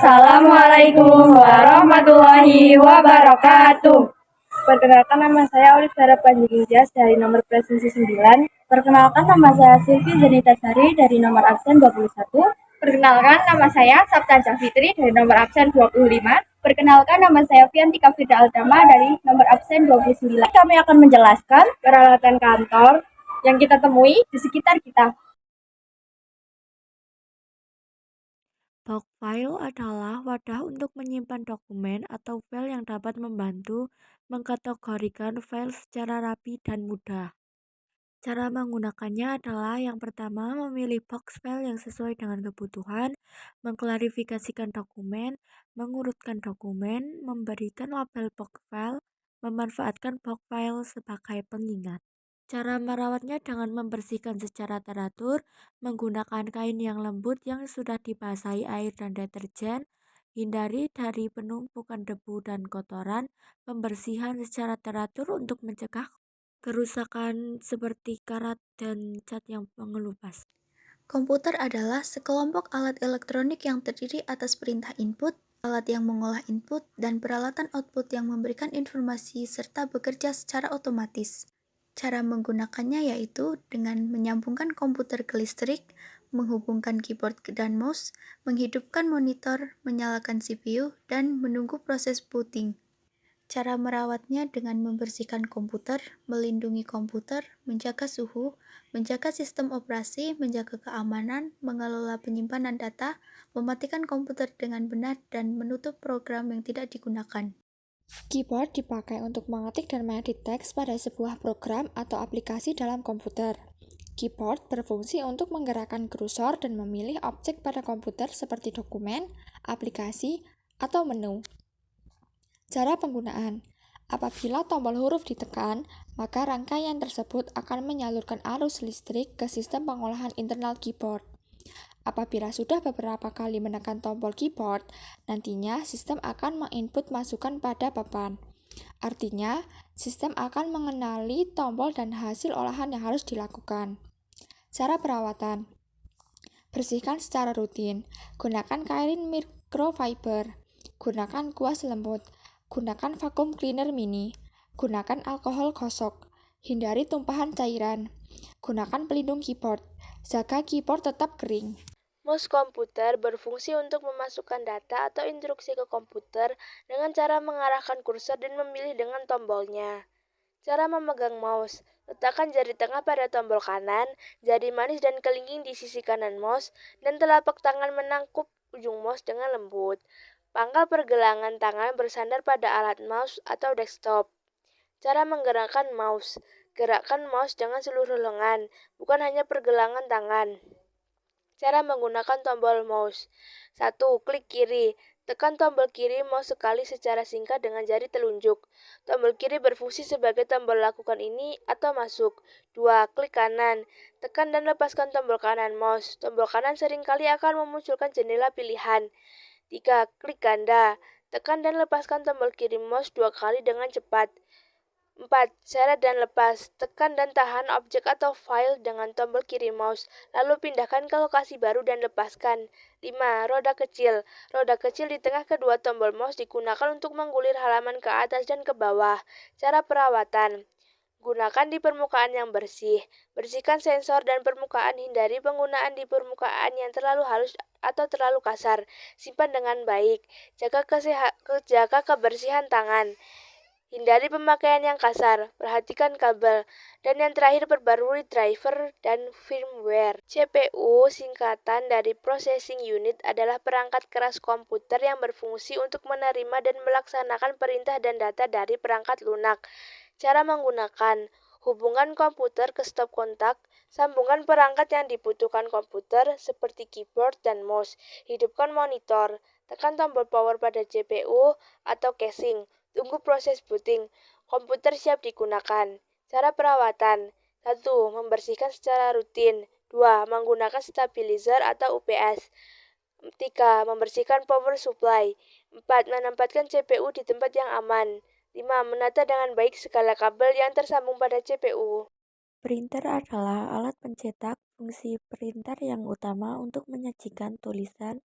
Assalamualaikum warahmatullahi wabarakatuh. Perkenalkan, nama saya Olivera Panjinjas dari nomor presensi 9. Perkenalkan, nama saya Silvi Zenita Sari dari nomor absen 21. Perkenalkan, nama saya Saptanca Fitri dari nomor absen 25. Perkenalkan, nama saya Fiantika Firda Altama dari nomor absen 29. Kami akan menjelaskan peralatan kantor yang kita temui di sekitar kita. Doc file adalah wadah untuk menyimpan dokumen atau file yang dapat membantu mengkategorikan file secara rapi dan mudah. Cara menggunakannya adalah yang pertama, memilih box file yang sesuai dengan kebutuhan, mengklarifikasikan dokumen, mengurutkan dokumen, memberikan label box file, memanfaatkan box file sebagai pengingat. Cara merawatnya dengan membersihkan secara teratur, menggunakan kain yang lembut yang sudah dibasahi air dan deterjen, hindari dari penumpukan debu dan kotoran, pembersihan secara teratur untuk mencegah kerusakan seperti karat dan cat yang mengelupas. Komputer adalah sekelompok alat elektronik yang terdiri atas perintah input, alat yang mengolah input, dan peralatan output yang memberikan informasi serta bekerja secara otomatis. Cara menggunakannya yaitu dengan menyambungkan komputer ke listrik, menghubungkan keyboard dan mouse, menghidupkan monitor, menyalakan CPU, dan menunggu proses booting. Cara merawatnya dengan membersihkan komputer, melindungi komputer, menjaga suhu, menjaga sistem operasi, menjaga keamanan, mengelola penyimpanan data, mematikan komputer dengan benar, dan menutup program yang tidak digunakan. Keyboard dipakai untuk mengetik dan mengedit teks pada sebuah program atau aplikasi dalam komputer. Keyboard berfungsi untuk menggerakkan kursor dan memilih objek pada komputer seperti dokumen, aplikasi, atau menu. Cara penggunaan. Apabila tombol huruf ditekan, maka rangkaian tersebut akan menyalurkan arus listrik ke sistem pengolahan internal keyboard. Apabila sudah beberapa kali menekan tombol keyboard, nantinya sistem akan menginput masukan pada papan. Artinya, sistem akan mengenali tombol dan hasil olahan yang harus dilakukan. Cara perawatan. Bersihkan secara rutin. Gunakan kain microfiber. Gunakan kuas lembut. Gunakan vacuum cleaner mini. Gunakan alkohol gosok. Hindari tumpahan cairan. Gunakan pelindung keyboard. Jaga keyboard tetap kering. Mouse komputer berfungsi untuk memasukkan data atau instruksi ke komputer dengan cara mengarahkan kursor dan memilih dengan tombolnya. Cara memegang mouse. Letakkan jari tengah pada tombol kanan, jari manis dan kelingking di sisi kanan mouse, dan telapak tangan menangkup ujung mouse dengan lembut. Pangkal pergelangan tangan bersandar pada alat mouse atau desktop. Cara menggerakkan mouse. Gerakkan mouse dengan seluruh lengan, bukan hanya pergelangan tangan. Cara menggunakan tombol mouse. 1. Klik kiri. Tekan tombol kiri mouse sekali secara singkat dengan jari telunjuk. Tombol kiri berfungsi sebagai tombol lakukan ini atau masuk. 2. Klik kanan. Tekan dan lepaskan tombol kanan mouse. Tombol kanan seringkali akan memunculkan jendela pilihan. 3. Klik ganda. Tekan dan lepaskan tombol kiri mouse 2 kali dengan cepat. 4. Seret dan lepas. Tekan dan tahan objek atau file dengan tombol kiri mouse, lalu pindahkan ke lokasi baru dan lepaskan. 5. Roda kecil. Roda kecil di tengah kedua tombol mouse digunakan untuk menggulir halaman ke atas dan ke bawah. Cara perawatan. Gunakan di permukaan yang bersih. Bersihkan sensor dan permukaan, hindari penggunaan di permukaan yang terlalu halus atau terlalu kasar. Simpan dengan baik. Jaga kebersihan tangan. Hindari pemakaian yang kasar, perhatikan kabel, dan yang terakhir perbarui driver dan firmware. CPU, singkatan dari Processing Unit, adalah perangkat keras komputer yang berfungsi untuk menerima dan melaksanakan perintah dan data dari perangkat lunak. Cara menggunakan. Hubungkan komputer ke stop kontak, sambungkan perangkat yang dibutuhkan komputer seperti keyboard dan mouse, hidupkan monitor, tekan tombol power pada CPU atau casing. Tunggu proses booting. Komputer siap digunakan. Cara perawatan. 1. Membersihkan secara rutin. 2. Menggunakan stabilizer atau UPS. 3. Membersihkan power supply. 4. Menempatkan CPU di tempat yang aman. 5. Menata dengan baik segala kabel yang tersambung pada CPU. Printer adalah alat pencetak. Fungsi printer yang utama untuk menyajikan tulisan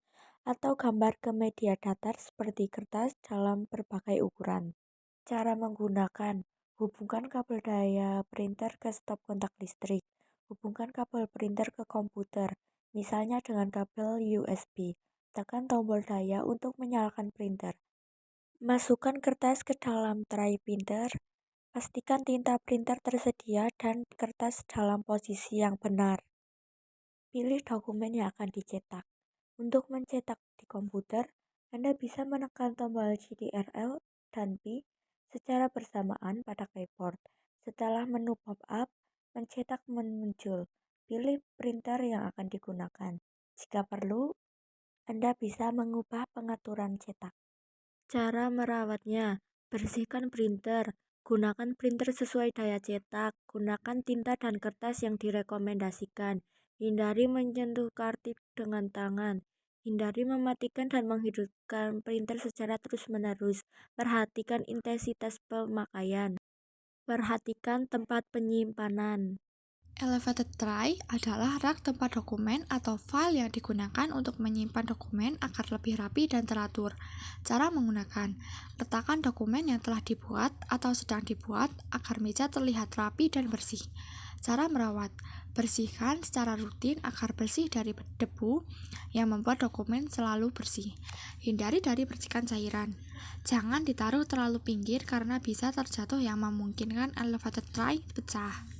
atau gambar ke media datar seperti kertas dalam berbagai ukuran. Cara menggunakan: hubungkan kabel daya printer ke stop kontak listrik. Hubungkan kabel printer ke komputer, misalnya dengan kabel USB. Tekan tombol daya untuk menyalakan printer. Masukkan kertas ke dalam tray printer. Pastikan tinta printer tersedia dan kertas dalam posisi yang benar. Pilih dokumen yang akan dicetak. Untuk mencetak di komputer, Anda bisa menekan tombol Ctrl dan P secara bersamaan pada keyboard. Setelah menu pop-up mencetak muncul, pilih printer yang akan digunakan. Jika perlu, Anda bisa mengubah pengaturan cetak. Cara merawatnya: bersihkan printer. Gunakan printer sesuai daya cetak. Gunakan tinta dan kertas yang direkomendasikan. Hindari menyentuh kartridge dengan tangan. Hindari mematikan dan menghidupkan printer secara terus-menerus. Perhatikan intensitas pemakaian. Perhatikan tempat penyimpanan. Elevated tray adalah rak tempat dokumen atau file yang digunakan untuk menyimpan dokumen agar lebih rapi dan teratur. Cara menggunakan: letakkan dokumen yang telah dibuat atau sedang dibuat agar meja terlihat rapi dan bersih. Cara merawat: bersihkan secara rutin agar bersih dari debu yang membuat dokumen selalu bersih. Hindari dari percikan cairan. Jangan ditaruh terlalu pinggir karena bisa terjatuh yang memungkinkan elevated tray pecah.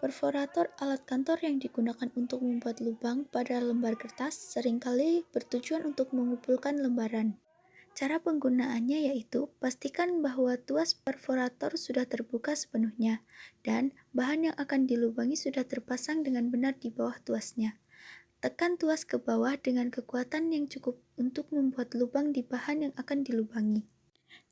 Perforator alat kantor yang digunakan untuk membuat lubang pada lembar kertas seringkali bertujuan untuk mengumpulkan lembaran. Cara penggunaannya yaitu pastikan bahwa tuas perforator sudah terbuka sepenuhnya dan bahan yang akan dilubangi sudah terpasang dengan benar di bawah tuasnya. Tekan tuas ke bawah dengan kekuatan yang cukup untuk membuat lubang di bahan yang akan dilubangi.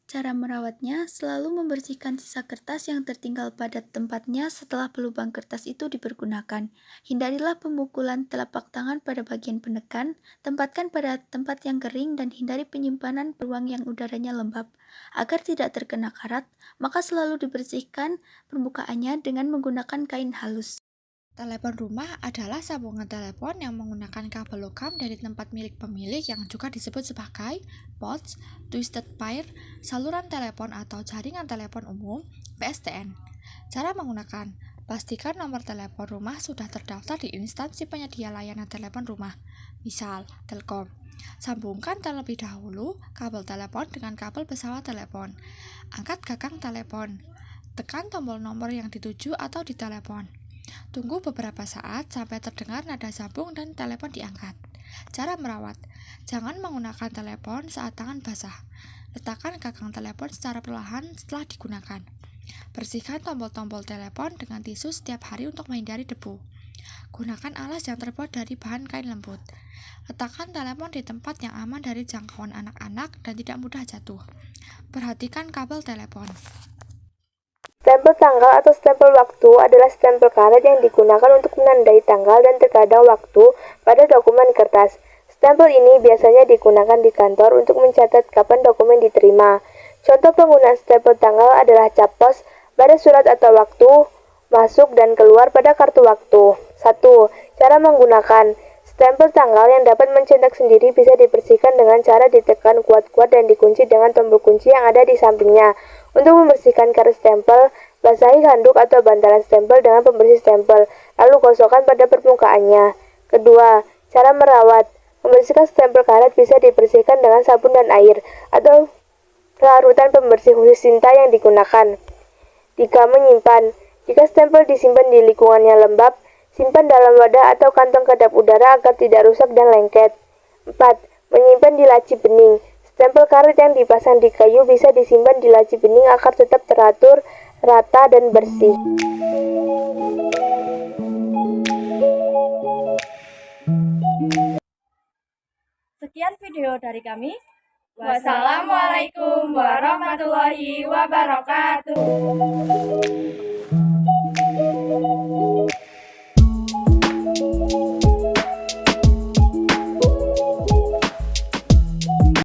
Cara merawatnya, selalu membersihkan sisa kertas yang tertinggal pada tempatnya setelah pelubang kertas itu dipergunakan. Hindarilah pemukulan telapak tangan pada bagian penekan, tempatkan pada tempat yang kering dan hindari penyimpanan ruang yang udaranya lembab. Agar tidak terkena karat, maka selalu dibersihkan permukaannya dengan menggunakan kain halus. Telepon rumah adalah sambungan telepon yang menggunakan kabel logam dari tempat milik pemilik yang juga disebut sebagai POTS, Twisted Pair, saluran telepon atau jaringan telepon umum, PSTN. Cara menggunakan: pastikan nomor telepon rumah sudah terdaftar di instansi penyedia layanan telepon rumah, misal Telkom. Sambungkan terlebih dahulu kabel telepon dengan kabel pesawat telepon. Angkat gagang telepon. Tekan tombol nomor yang dituju atau ditelepon. Tunggu beberapa saat sampai terdengar nada sambung dan telepon diangkat. Cara merawat: jangan menggunakan telepon saat tangan basah. Letakkan gagang telepon secara perlahan setelah digunakan. Bersihkan tombol-tombol telepon dengan tisu setiap hari untuk menghindari debu. Gunakan alas yang terbuat dari bahan kain lembut. Letakkan telepon di tempat yang aman dari jangkauan anak-anak dan tidak mudah jatuh. Perhatikan kabel telepon. Stempel tanggal atau stempel waktu adalah stempel karet yang digunakan untuk menandai tanggal dan terkadang waktu pada dokumen kertas. Stempel ini biasanya digunakan di kantor untuk mencatat kapan dokumen diterima. Contoh penggunaan stempel tanggal adalah cap pos pada surat atau waktu masuk dan keluar pada kartu waktu. 1. Cara menggunakan stempel tanggal yang dapat mencetak sendiri bisa dibersihkan dengan cara ditekan kuat-kuat dan dikunci dengan tombol kunci yang ada di sampingnya. Untuk membersihkan karet stempel, basahi handuk atau bantalan stempel dengan pembersih stempel, lalu gosokkan pada permukaannya. Kedua, cara merawat. Membersihkan stempel karet bisa dibersihkan dengan sabun dan air, atau larutan pembersih khusus tinta yang digunakan. 3. Menyimpan. Jika stempel disimpan di lingkungan yang lembab, simpan dalam wadah atau kantong kedap udara agar tidak rusak dan lengket. 4. Menyimpan di laci bening. Stempel karet yang dipasang di kayu bisa disimpan di laci bening agar tetap teratur, rata, dan bersih. Sekian video dari kami. Wassalamualaikum warahmatullahi wabarakatuh.